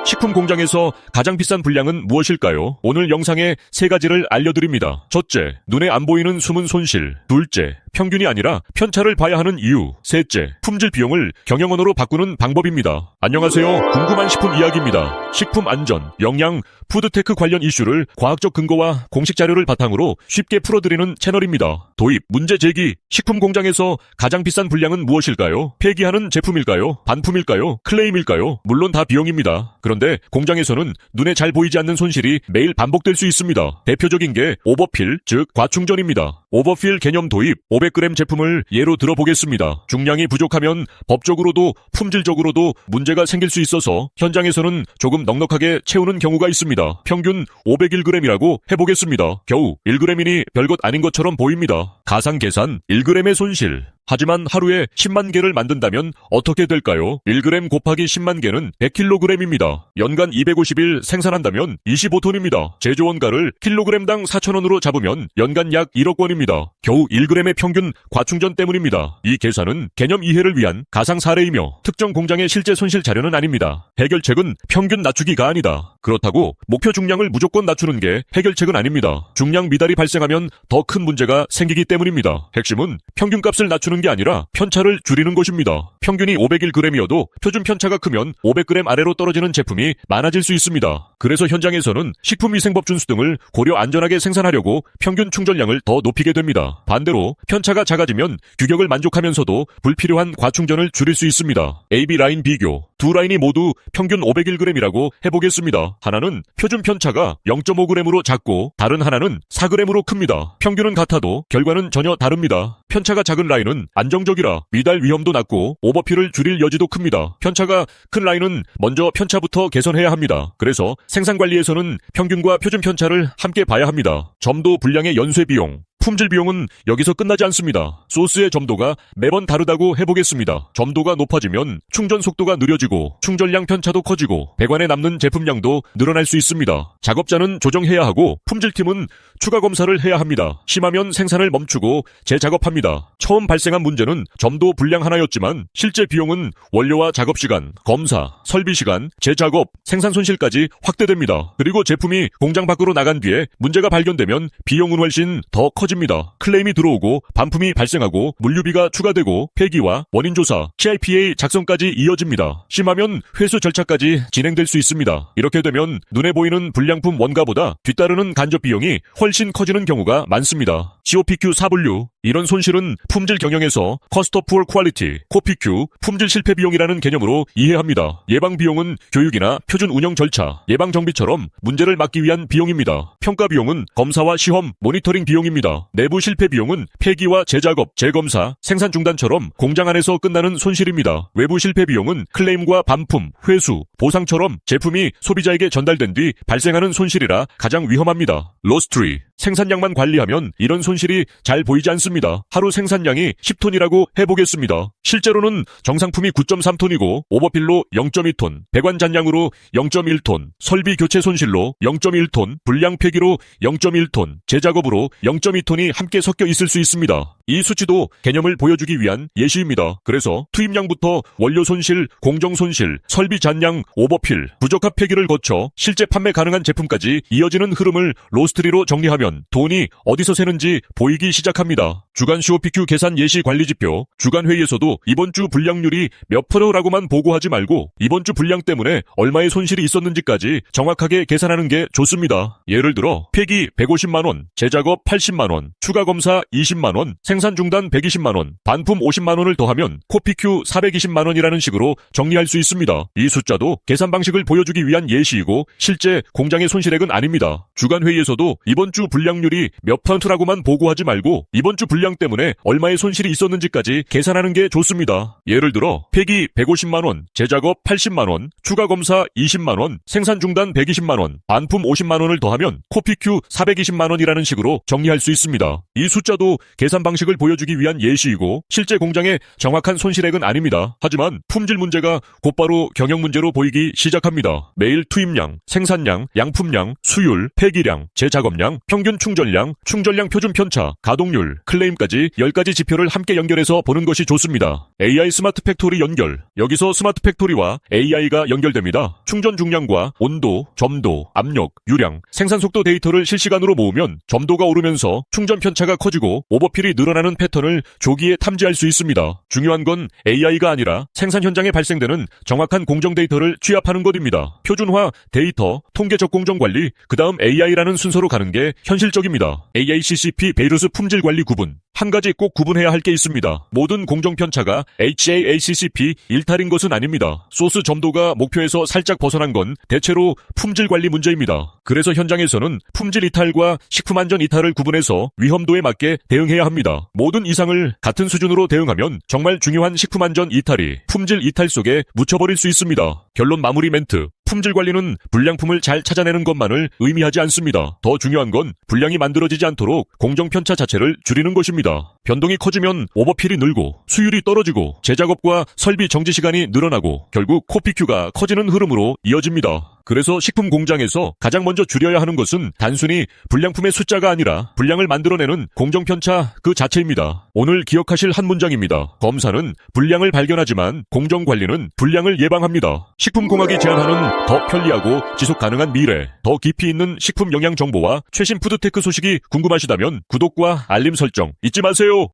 식품 공장에서 가장 비싼 분량은 무엇일까요? 오늘 영상에 세 가지를 알려드립니다. 첫째, 눈에 안 보이는 숨은 손실. 둘째, 평균이 아니라 편차를 봐야 하는 이유. 셋째, 품질 비용을 경영언어로 바꾸는 방법입니다. 안녕하세요. 궁금한 식품 이야기입니다. 식품 안전, 영양, 푸드테크 관련 이슈를 과학적 근거와 공식 자료를 바탕으로 쉽게 풀어드리는 채널입니다. 도입, 문제 제기, 식품 공장에서 가장 비싼 분량은 무엇일까요? 폐기하는 제품일까요? 반품일까요? 클레임일까요? 물론 다 비용입니다. 그런데 공장에서는 눈에 잘 보이지 않는 손실이 매일 반복될 수 있습니다. 대표적인 게 오버필, 즉 과충전입니다. 오버필 개념 도입, 500g 제품을 예로 들어보겠습니다. 중량이 부족하면 법적으로도 품질적으로도 문제가 생길 수 있어서 현장에서는 조금 넉넉하게 채우는 경우가 있습니다. 평균 501g이라고 해보겠습니다. 겨우 1g이니 별것 아닌 것처럼 보입니다. 가상 계산 1g의 손실. 하지만 하루에 10만 개를 만든다면 어떻게 될까요? 1g 곱하기 10만 개는 100kg입니다. 연간 250일 생산한다면 25톤입니다. 제조 원가를 킬로그램당 4,000원으로 잡으면 연간 약 1억 원입니다. 겨우 1g의 평균 과충전 때문입니다. 이 계산은 개념 이해를 위한 가상 사례이며 특정 공장의 실제 손실 자료는 아닙니다. 해결책은 평균 낮추기가 아니다. 그렇다고 목표 중량을 무조건 낮추는 게 해결책은 아닙니다. 중량 미달이 발생하면 더 큰 문제가 생기기 때문입니다. 핵심은 평균값을 낮추는 게 아니라 편차를 줄이는 것입니다. 평균이 501g이어도 표준 편차가 크면 500g 아래로 떨어지는 제품이 많아질 수 있습니다. 그래서 현장에서는 식품위생법 준수 등을 고려 안전하게 생산하려고 평균 충전량을 더 높이게 됩니다. 반대로 편차가 작아지면 규격을 만족하면서도 불필요한 과충전을 줄일 수 있습니다. AB 라인 비교. 두 라인이 모두 평균 501g이라고 해보겠습니다. 하나는 표준 편차가 0.5g으로 작고 다른 하나는 4g으로 큽니다. 평균은 같아도 결과는 전혀 다릅니다. 편차가 작은 라인은 안정적이라 미달 위험도 낮고 오버필을 줄일 여지도 큽니다. 편차가 큰 라인은 먼저 편차부터 개선해야 합니다. 그래서 생산관리에서는 평균과 표준 편차를 함께 봐야 합니다. 점도 분량의 연쇄 비용. 품질 비용은 여기서 끝나지 않습니다. 소스의 점도가 매번 다르다고 해보겠습니다. 점도가 높아지면 충전 속도가 느려지고 충전량 편차도 커지고 배관에 남는 제품량도 늘어날 수 있습니다. 작업자는 조정해야 하고 품질팀은 추가 검사를 해야 합니다. 심하면 생산을 멈추고 재작업합니다. 처음 발생한 문제는 점도 불량 하나였지만 실제 비용은 원료와 작업시간, 검사, 설비시간, 재작업, 생산 손실까지 확대됩니다. 그리고 제품이 공장 밖으로 나간 뒤에 문제가 발견되면 비용은 훨씬 더 커집니다. 클레임이 들어오고 반품이 발생하고 물류비가 추가되고 폐기와 원인조사, CIPA 작성까지 이어집니다. 심하면 회수 절차까지 진행될 수 있습니다. 이렇게 되면 눈에 보이는 불량품 원가보다 뒤따르는 간접 비용이 훨씬 커지는 경우가 많습니다. COPQ 사분류. 이런 손실은 품질 경영에서 Cost of Poor Quality, COPQ, 품질 실패 비용이라는 개념으로 이해합니다. 예방 비용은 교육이나 표준 운영 절차, 예방 정비처럼 문제를 막기 위한 비용입니다. 평가 비용은 검사와 시험, 모니터링 비용입니다. 내부 실패 비용은 폐기와 재작업, 재검사, 생산 중단처럼 공장 안에서 끝나는 손실입니다. 외부 실패 비용은 클레임과 반품, 회수, 보상처럼 제품이 소비자에게 전달된 뒤 발생하는 손실이라 가장 위험합니다. 로스트리. 생산량만 관리하면 이런 손실이 잘 보이지 않습니다. 하루 생산량이 10톤이라고 해보겠습니다. 실제로는 정상품이 9.3톤이고 오버필로 0.2톤, 배관 잔량으로 0.1톤, 설비 교체 손실로 0.1톤, 불량 폐기로 0.1톤, 재작업으로 0.2톤이 함께 섞여 있을 수 있습니다. 이 수치도 개념을 보여주기 위한 예시입니다. 그래서 투입량부터 원료 손실, 공정 손실, 설비 잔량, 오버필, 부적합 폐기를 거쳐 실제 판매 가능한 제품까지 이어지는 흐름을 로스트리로 정리하면 돈이 어디서 새는지 보이기 시작합니다. 주간 COPQ 계산 예시 관리 지표. 주간 회의에서도 이번 주 불량률이 몇 %라고만 보고하지 말고 이번 주 불량 때문에 얼마의 손실이 있었는지까지 정확하게 계산하는 게 좋습니다. 예를 들어 폐기 150만 원, 재작업 80만 원, 추가 검사 20만 원, 생산 중단 120만 원, 반품 50만 원을 더하면 COPQ 420만 원이라는 식으로 정리할 수 있습니다. 이 숫자도 계산 방식을 보여주기 위한 예시이고 실제 공장의 손실액은 아닙니다. 주간 회의에서도 이번 주 불량률이 몇 %라고만 보고하지 말고 이번 주 불량 때문에 얼마의 손실이 있었는지까지 계산하는 게 좋습니다. 예를 들어 폐기 150만 원, 재작업 80만 원, 추가 검사 20만 원, 생산 중단 120만 원, 반품 50만 원을 더하면 COPQ 420만 원이라는 식으로 정리할 수 있습니다. 이 숫자도 계산 방식을 보여주기 위한 예시이고 실제 공장의 정확한 손실액은 아닙니다. 하지만 품질 문제가 곧바로 경영 문제로 보이기 시작합니다. 매일 투입량, 생산량, 양품량, 수율, 폐기량, 재작업량, 평균 충전량, 충전량 표준 편차 편차, 가동률, 클레임까지 10가지 지표를 함께 연결해서 보는 것이 좋습니다. AI 스마트 팩토리 연결. 여기서 스마트 팩토리와 AI가 연결됩니다. 충전 중량과 온도, 점도, 압력, 유량, 생산 속도 데이터를 실시간으로 모으면 점도가 오르면서 충전 편차가 커지고 오버필이 늘어나는 패턴을 조기에 탐지할 수 있습니다. 중요한 건 AI가 아니라 생산 현장에 발생되는 정확한 공정 데이터를 취합하는 것입니다. 표준화, 데이터, 통계적 공정 관리, 그 다음 AI라는 순서로 가는 게 현실적입니다. AICCP 베이루스 품질 관리 구분. 한 가지 꼭 구분해야 할 게 있습니다. 모든 공정 편차가 HACCP 일탈인 것은 아닙니다. 소스 점도가 목표에서 살짝 벗어난 건 대체로 품질 관리 문제입니다. 그래서 현장에서는 품질 이탈과 식품 안전 이탈을 구분해서 위험도에 맞게 대응해야 합니다. 모든 이상을 같은 수준으로 대응하면 정말 중요한 식품 안전 이탈이 품질 이탈 속에 묻혀버릴 수 있습니다. 결론 마무리 멘트. 품질 관리는 불량품을 잘 찾아내는 것만을 의미하지 않습니다. 더 중요한 건 불량이 만들어지지 않도록 공정 편차 자체를 줄이는 것입니다. 변동이 커지면 오버필이 늘고 수율이 떨어지고 재작업과 설비 정지 시간이 늘어나고 결국 코피큐가 커지는 흐름으로 이어집니다. 그래서 식품 공장에서 가장 먼저 줄여야 하는 것은 단순히 불량품의 숫자가 아니라 불량을 만들어내는 공정 편차 그 자체입니다. 오늘 기억하실 한 문장입니다. 검사는 불량을 발견하지만 공정 관리는 불량을 예방합니다. 식품공학이 제안하는 더 편리하고 지속 가능한 미래, 더 깊이 있는 식품 영양 정보와 최신 푸드테크 소식이 궁금하시다면 구독과 알림 설정 잊지 마세요.